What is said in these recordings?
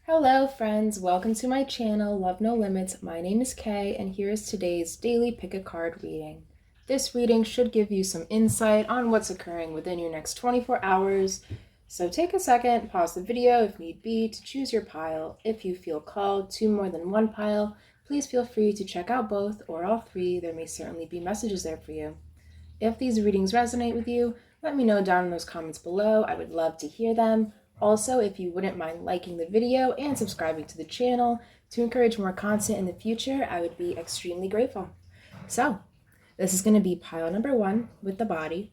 Hello friends, welcome to my channel, Love No Limits. My name is Kay and here is today's daily pick a card reading. This reading should give you some insight on what's occurring within your next 24 hours. So take a second, pause the video if need be to choose your pile. If you feel called to more than one pile, please feel free to check out both or all three. There may certainly be messages there for you. If these readings resonate with you, let me know down in those comments below. I would love to hear them. Also, if you wouldn't mind liking the video and subscribing to the channel to encourage more content in the future, I would be extremely grateful. So, this is going to be pile number 1 with the body,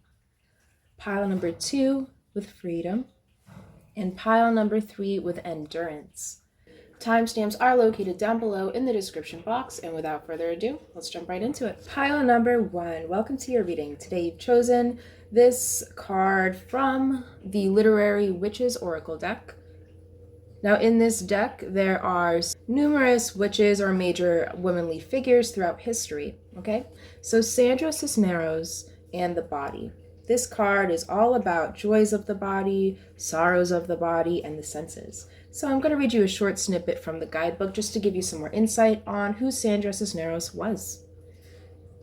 pile number 2 with freedom, and pile number 3 with endurance. Timestamps are located down below in the description box, and without further ado, let's jump right into it. Pile number 1, welcome to your reading. Today you've chosen this card from the Literary Witches Oracle deck. Now in this deck, there are numerous witches or major womanly figures throughout history, okay? So Sandra Cisneros and the body. This card is all about joys of the body, sorrows of the body, and the senses. So I'm going to read you a short snippet from the guidebook just to give you some more insight on who Sandra Cisneros was.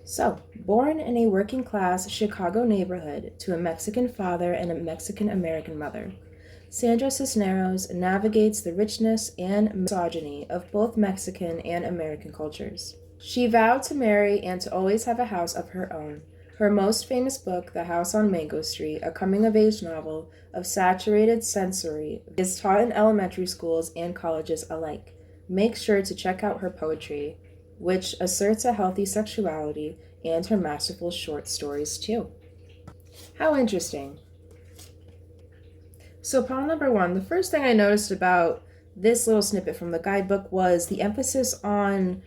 So, born in a working-class Chicago neighborhood to a Mexican father and a Mexican-American mother, Sandra Cisneros navigates the richness and misogyny of both Mexican and American cultures. She vowed to marry and to always have a house of her own. Her most famous book, The House on Mango Street, a coming-of-age novel of saturated sensory, is taught in elementary schools and colleges alike. Make sure to check out her poetry, which asserts a healthy sexuality, and her masterful short stories too. How interesting. So pile number 1, the first thing I noticed about this little snippet from the guidebook was the emphasis on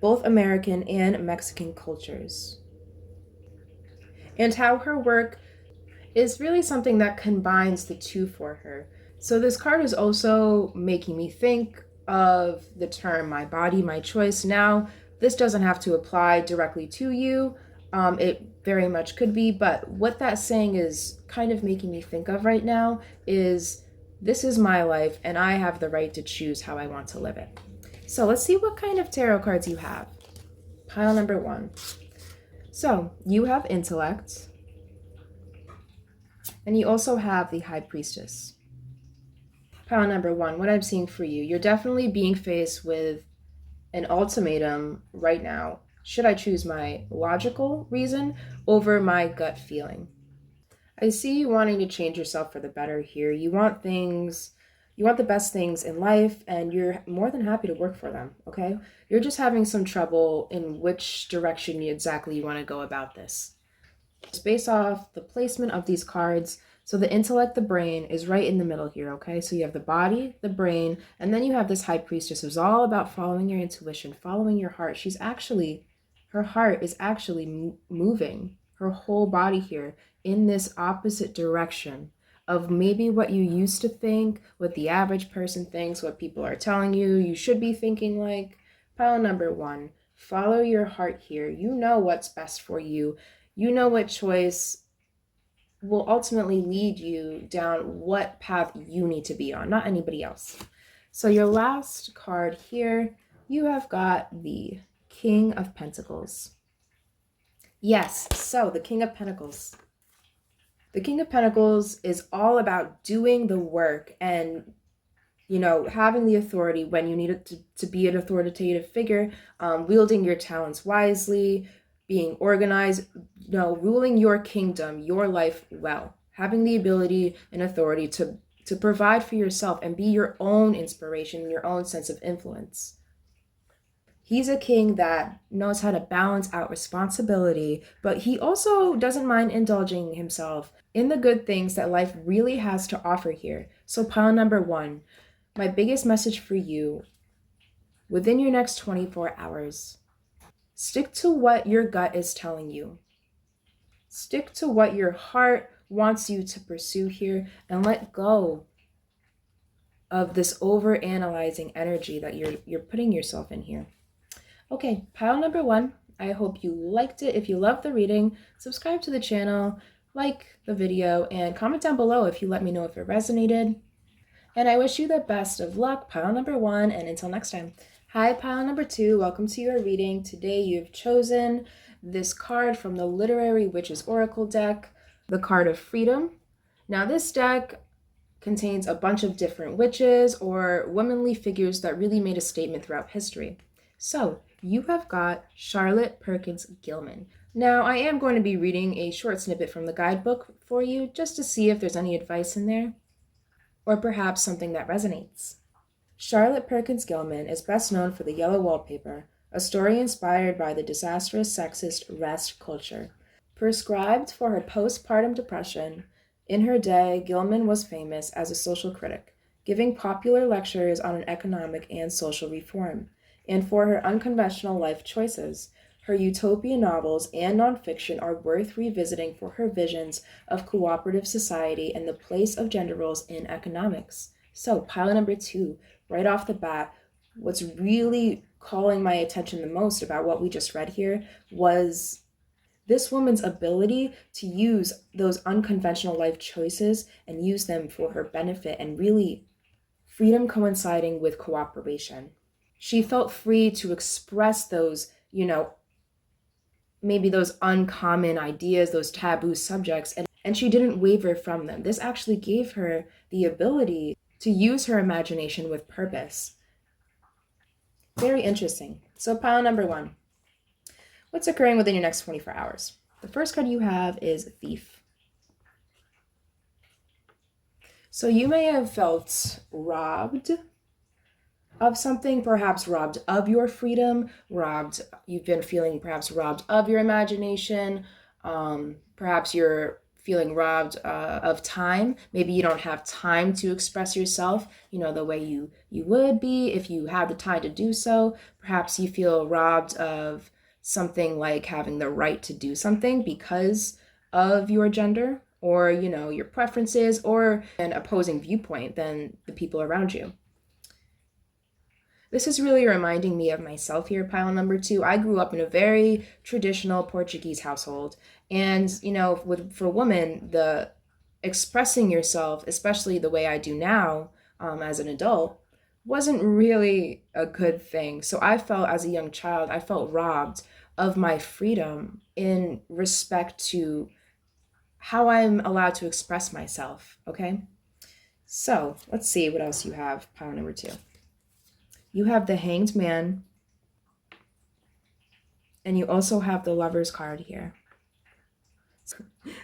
both American and Mexican cultures, and how her work is really something that combines the two for her. So this card is also making me think of the term my body, my choice. Now, this doesn't have to apply directly to you. It very much could be, but what that saying is kind of making me think of right now is this is my life and I have the right to choose how I want to live it. So let's see what kind of tarot cards you have. Pile number 1. So you have intellect, and you also have the High Priestess. Pile number 1, what I'm seeing for you, you're definitely being faced with an ultimatum right now. Should I choose my logical reason over my gut feeling? I see you wanting to change yourself for the better here. You want the best things in life, and you're more than happy to work for them, okay? You're just having some trouble in which direction exactly you want to go about this. It's based off the placement of these cards. So the intellect, the brain, is right in the middle here, okay? So you have the body, the brain, and then you have this High Priestess who's all about following your intuition, following your heart. Her heart is actually moving her whole body here in this opposite direction of maybe what you used to think, what the average person thinks, what people are telling you you should be thinking like. Pile number 1, follow your heart here. You know what's best for you. You know what choice will ultimately lead you down what path you need to be on, not anybody else. So your last card here, you have got the King of Pentacles. Yes, so the King of Pentacles. The King of Pentacles is all about doing the work and, having the authority when you need it to be an authoritative figure, wielding your talents wisely, being organized, ruling your kingdom, your life well, having the ability and authority to provide for yourself and be your own inspiration, your own sense of influence. He's a king that knows how to balance out responsibility, but he also doesn't mind indulging himself in the good things that life really has to offer here. So pile number 1, my biggest message for you within your next 24 hours, stick to what your gut is telling you. Stick to what your heart wants you to pursue here and let go of this over-analyzing energy that you're putting yourself in here. Okay, pile number 1, I hope you liked it. If you loved the reading, subscribe to the channel, like the video, and comment down below if you let me know if it resonated. And I wish you the best of luck, pile number 1, and until next time. Hi, pile number 2, welcome to your reading. Today you've chosen this card from the Literary Witches Oracle deck, the card of Freedom. Now this deck contains a bunch of different witches or womanly figures that really made a statement throughout history. So you have got Charlotte Perkins Gilman. Now I am going to be reading a short snippet from the guidebook for you just to see if there's any advice in there, or perhaps something that resonates. Charlotte Perkins Gilman is best known for The Yellow Wallpaper, a story inspired by the disastrous sexist rest culture. Prescribed for her postpartum depression, in her day, Gilman was famous as a social critic, giving popular lectures on economic and social reform, and for her unconventional life choices. Her utopian novels and nonfiction are worth revisiting for her visions of cooperative society and the place of gender roles in economics. So, pile number 2, right off the bat, what's really calling my attention the most about what we just read here was this woman's ability to use those unconventional life choices and use them for her benefit, and really freedom coinciding with cooperation. She felt free to express those, maybe those uncommon ideas, those taboo subjects, and she didn't waver from them. This actually gave her the ability to use her imagination with purpose. Very interesting. So pile number 1. What's occurring within your next 24 hours? The first card you have is Thief. So you may have felt robbed of something, perhaps robbed of your freedom, you've been feeling perhaps robbed of your imagination, perhaps you're feeling robbed of time. Maybe you don't have time to express yourself, the way you would be if you had the time to do so. Perhaps you feel robbed of something like having the right to do something because of your gender, or, your preferences, or an opposing viewpoint than the people around you. This is really reminding me of myself here, pile number 2. I grew up in a very traditional Portuguese household. And, for women, the expressing yourself, especially the way I do now as an adult, wasn't really a good thing. So I felt, as a young child, I felt robbed of my freedom in respect to how I'm allowed to express myself, okay? So let's see what else you have, pile number 2. You have the Hanged Man, and you also have the Lover's card here.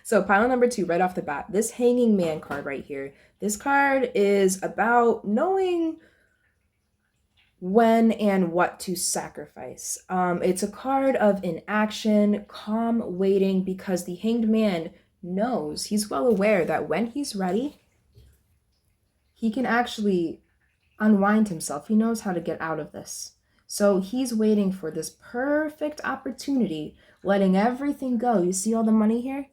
So pile number 2, right off the bat, this Hanging Man card right here. This card is about knowing when and what to sacrifice. It's a card of inaction, calm waiting, because the Hanged Man knows, he's well aware that when he's ready, he can actually unwind himself. He knows how to get out of this. So he's waiting for this perfect opportunity, letting everything go. You see all the money here?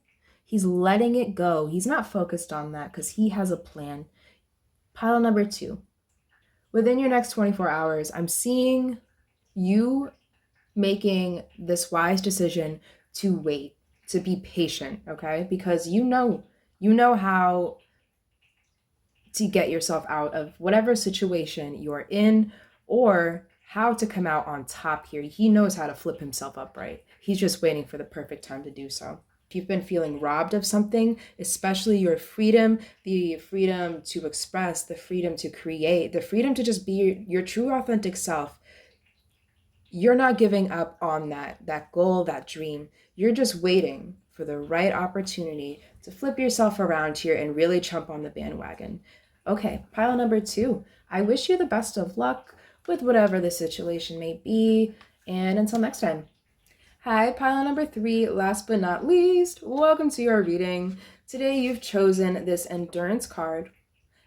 He's letting it go. He's not focused on that because he has a plan. Pile number 2. Within your next 24 hours, I'm seeing you making this wise decision to wait, to be patient, okay? Because you know how to get yourself out of whatever situation you're in, or how to come out on top here. He knows how to flip himself upright. He's just waiting for the perfect time to do so. If you've been feeling robbed of something, especially your freedom, the freedom to express, the freedom to create, the freedom to just be your true authentic self, you're not giving up on that goal, that dream. You're just waiting for the right opportunity to flip yourself around here and really jump on the bandwagon. Okay, pile number 2. I wish you the best of luck with whatever the situation may be, and until next time. Hi, pile number 3, last but not least, welcome to your reading. Today you've chosen this Endurance card.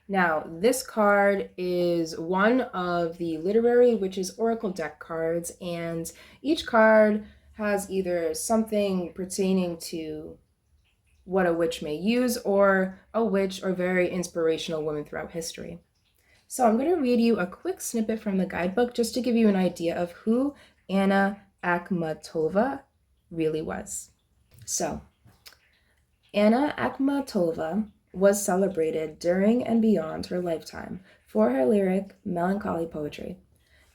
Now, this card is one of the Literary Witches Oracle deck cards, and each card has either something pertaining to what a witch may use, or a witch or very inspirational woman throughout history. So I'm going to read you a quick snippet from the guidebook just to give you an idea of who Anna Akhmatova really was. So, Anna Akhmatova was celebrated during and beyond her lifetime for her lyric, melancholy poetry.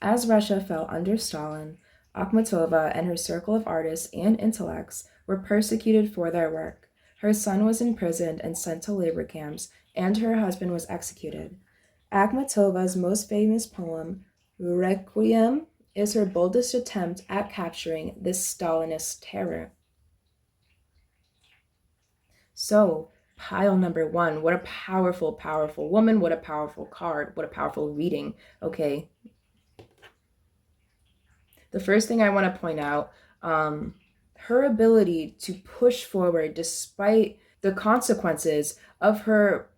As Russia fell under Stalin, Akhmatova and her circle of artists and intellects were persecuted for their work. Her son was imprisoned and sent to labor camps, and her husband was executed. Akhmatova's most famous poem, Requiem, is her boldest attempt at capturing this Stalinist terror. So, pile number one, what a powerful, powerful woman, what a powerful card, what a powerful reading, okay? The first thing I want to point out, her ability to push forward despite the consequences of her,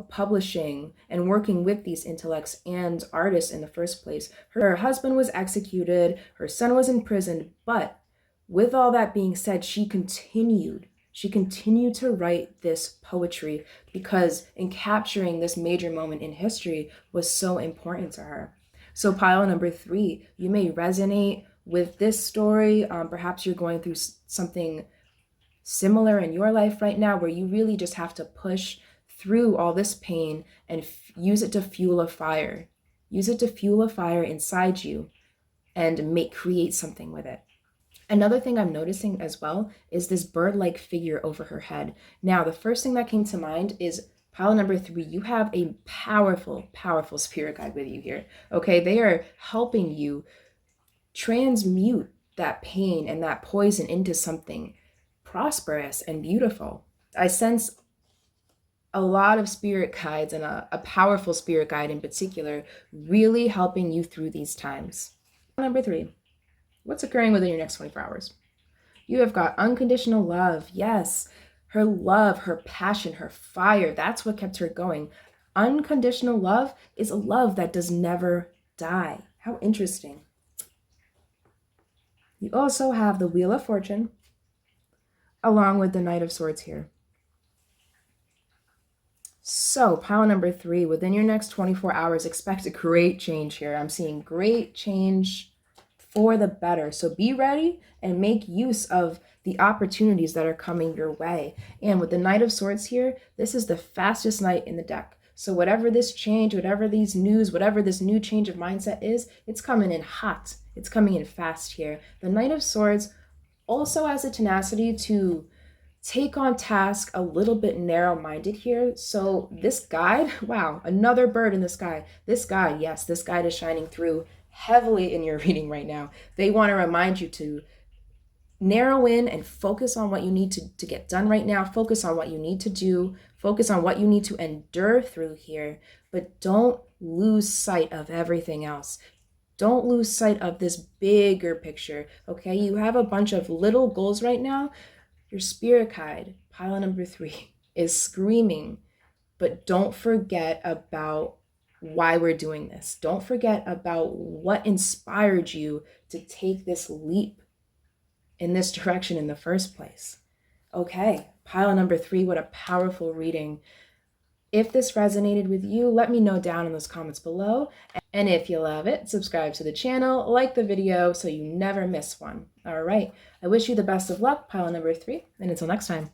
publishing and working with these intellects and artists in the first place. Her husband was executed, her son was imprisoned, but with all that being said, she continued to write this poetry because in capturing this major moment in history was so important to her. So pile number three, you may resonate with this story. Perhaps you're going through something similar in your life right now where you really just have to push through all this pain and use it to fuel a fire. Use it to fuel a fire inside you and create something with it. Another thing I'm noticing as well is this bird-like figure over her head. Now, the first thing that came to mind is pile number three. You have a powerful, powerful spirit guide with you here. Okay, they are helping you transmute that pain and that poison into something prosperous and beautiful. I sense a lot of spirit guides and a powerful spirit guide in particular really helping you through these times. Number three, what's occurring within your next 24 hours? You have got unconditional love. Yes, her love, her passion, her fire, that's what kept her going. Unconditional love is a love that does never die. How interesting. You also have the Wheel of Fortune along with the Knight of Swords here. So pile number three, within your next 24 hours, expect a great change here. I'm seeing great change for the better. So be ready and make use of the opportunities that are coming your way. And with the Knight of Swords here, this is the fastest knight in the deck. So whatever this change, whatever these news, whatever this new change of mindset is, it's coming in hot. It's coming in fast here. The Knight of Swords also has a tenacity to take on task a little bit narrow-minded here. So this guide, wow, another bird in the sky. This guide, yes, this guide is shining through heavily in your reading right now. They want to remind you to narrow in and focus on what you need to get done right now. Focus on what you need to do. Focus on what you need to endure through here. But don't lose sight of everything else. Don't lose sight of this bigger picture, okay? You have a bunch of little goals right now. Your spirit guide, pile number three, is screaming, but don't forget about why we're doing this. Don't forget about what inspired you to take this leap in this direction in the first place. Okay, pile number three, what a powerful reading. If this resonated with you, let me know down in those comments below. And if you love it, subscribe to the channel, like the video so you never miss one. All right, I wish you the best of luck, pile number three, and until next time.